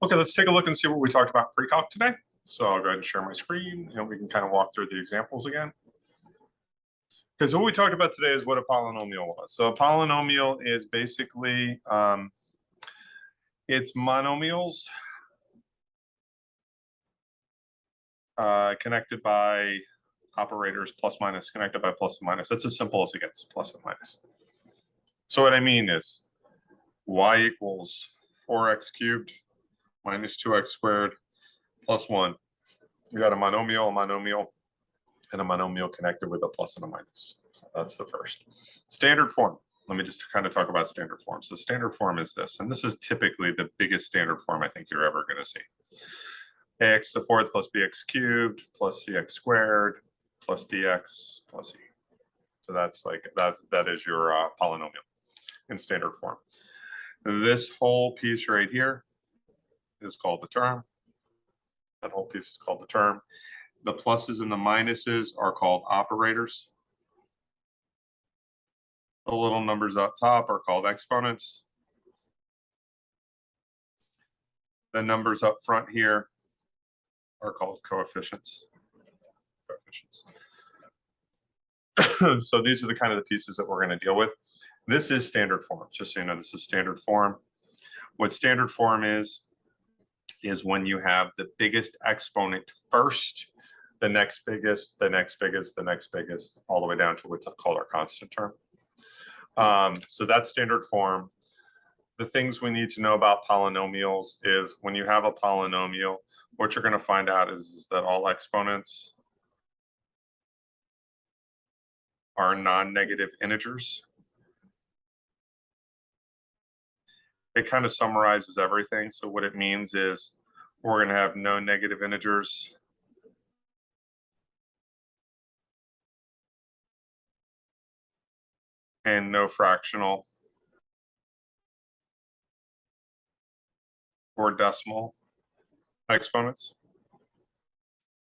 Okay, let's take a look and see what we talked about pre-calc today. So I'll go ahead and share my screen and we can kind of walk through the examples again. Because what we talked about today is what a polynomial was. So a polynomial is basically, it's monomials connected by operators plus minus, connected by plus and minus. That's as simple as it gets, plus and minus. So what I mean is y equals 4x cubed minus 2x squared plus 1. You got a monomial, and a monomial connected with a plus and a minus. So that's the first. Standard form. Let me just kind of talk about standard form. So standard form is this, and this is typically the biggest standard form I think you're ever going to see. Ax to the fourth plus bx cubed plus cx squared plus dx plus e. So that is your polynomial in standard form. This whole piece right here is called the term. That whole piece is called the term. The pluses and the minuses are called operators. The little numbers up top are called exponents. The numbers up front here are called coefficients. So these are the kind of the pieces that we're going to deal with. This is standard form. Just so you know, this is standard form. What standard form is when you have the biggest exponent first, the next biggest, the next biggest, the next biggest, all the way down to what's called our constant term. So that's standard form. The things we need to know about polynomials is when you have a polynomial, what you're going to find out is that all exponents are non-negative integers. It kind of summarizes everything. So what it means is we're going to have no negative integers. And no fractional or decimal exponents.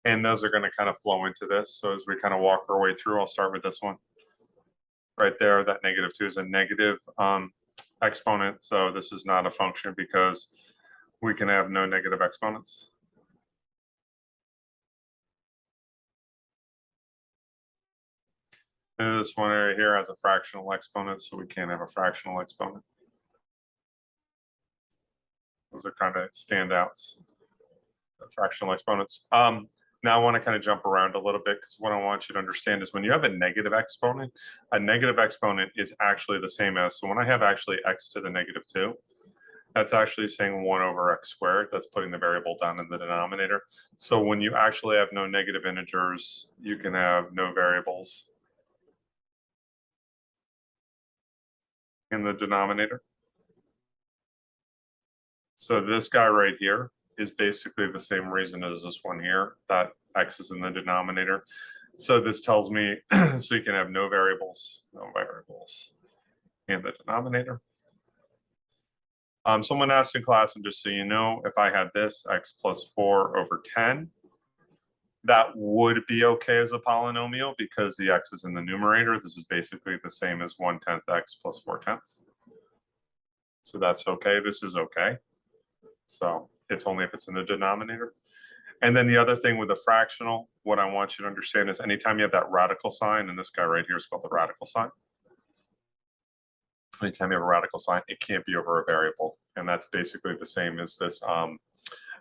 And those are going to kind of flow into this. So as we kind of walk our way through, I'll start with this one. Right there, that -2 is a negative exponent. So this is not a function because we can have no negative exponents. And this one right here has a fractional exponent, so we can't have a fractional exponent. Those are kind of standouts, the fractional exponents. Now I want to kind of jump around a little bit because what I want you to understand is when you have a negative exponent is actually the same as, so when I have actually x to the -2, that's actually saying 1 over x squared. That's putting the variable down in the denominator. So when you actually have no negative integers, you can have no variables in the denominator. So this guy right here is basically the same reason as this one here, that x is in the denominator. So this tells me, so you can have no variables in the denominator. Someone asked in class, and just so you know, if I had this x plus 4 over 10, that would be okay as a polynomial because the x is in the numerator. This is basically the same as 1/10 x plus 4/10. So that's okay. This is okay. So it's only if it's in the denominator. And then the other thing with the fractional, what I want you to understand is anytime you have that radical sign, and this guy right here is called the radical sign. Anytime you have a radical sign, it can't be over a variable. And that's basically the same as this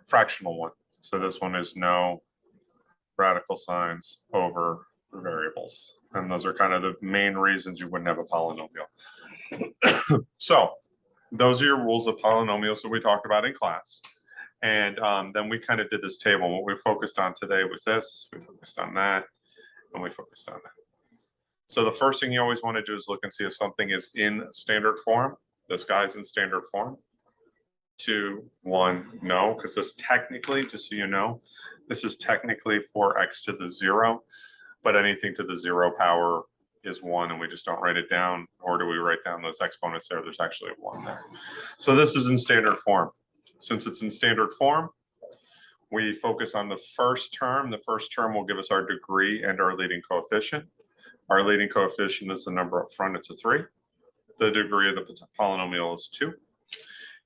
fractional one. So this one is no radical signs over variables. And those are kind of the main reasons you wouldn't have a polynomial. So those are your rules of polynomials that we talked about in class. And then we kind of did this table. What we focused on today was this, we focused on that, and we focused on that. So the first thing you always want to do is look and see if something is in standard form. This guy's in standard form. 2, 1, no, because this technically, just so you know, this is technically 4x to the 0, but anything to the 0 power is 1, and we just don't write it down, or do we write down those exponents there? There's actually a 1 there. So this is in standard form. Since it's in standard form, we focus on the first term. The first term will give us our degree and our leading coefficient. Our leading coefficient is the number up front, it's a 3. The degree of the polynomial is 2.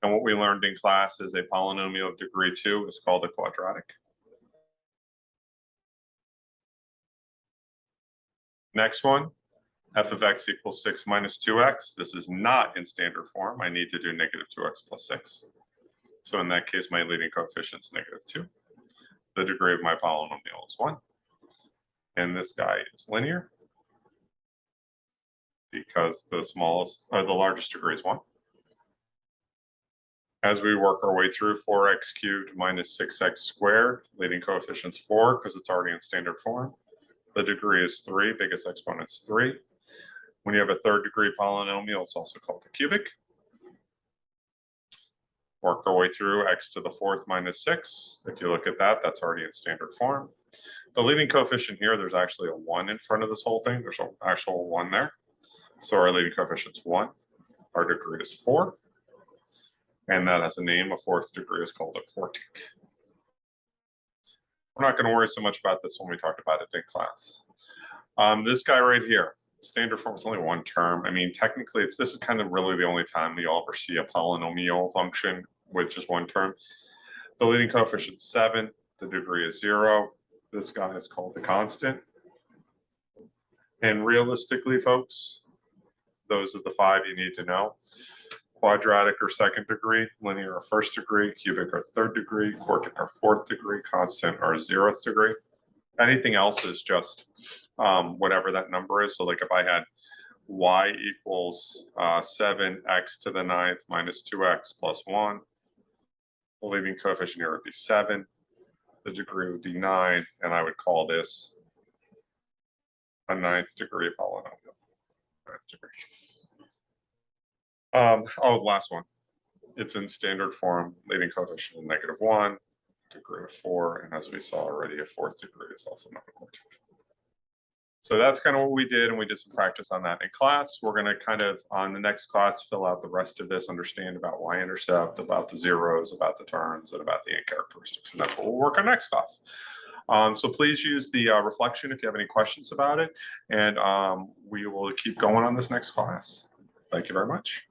And what we learned in class is a polynomial of degree 2 is called a quadratic. Next one, f of x equals 6 minus 2x. This is not in standard form. I need to do negative 2x plus 6. So in that case, my leading coefficient is negative 2. The degree of my polynomial is 1. And this guy is linear because the smallest or the largest degree is 1. As we work our way through, 4x cubed minus 6x squared, leading coefficient's 4 because it's already in standard form. The degree is 3, biggest exponent's 3. When you have a third degree polynomial, it's also called a cubic. Work our way through x to the 4th minus 6. If you look at that, that's already in standard form. The leading coefficient here, there's actually a 1 in front of this whole thing. There's an actual 1 there. So our leading coefficient's 1. Our degree is 4. And that has a name. A 4th degree is called a quartic. We're not going to worry so much about this when we talked about it in class. This guy right here, standard form is only one term. I mean, technically, this is kind of really the only time you'll ever see a polynomial function with just one term. The leading coefficient is 7. The degree is 0. This guy is called the constant. And realistically, folks, those are the 5 you need to know. Quadratic or 2nd degree, linear or 1st degree, cubic or 3rd degree, quartic or 4th degree, constant or 0th degree. Anything else is just whatever that number is. So like if I had y equals 7x to the 9th minus 2x plus 1, the leading coefficient here would be 7. The degree would be 9, and I would call this a 9th degree polynomial. 9th degree. Last one. It's in standard form, leading coefficient of negative 1, degree of 4, and as we saw already, a 4th degree is also not a quartic. So that's kind of what we did, and we did some practice on that in class. We're going to kind of, on the next class, fill out the rest of this, understand about y-intercept, about the zeros, about the terms, and about the end characteristics, and that's what we'll work on next class. So please use the reflection if you have any questions about it, and we will keep going on this next class. Thank you very much.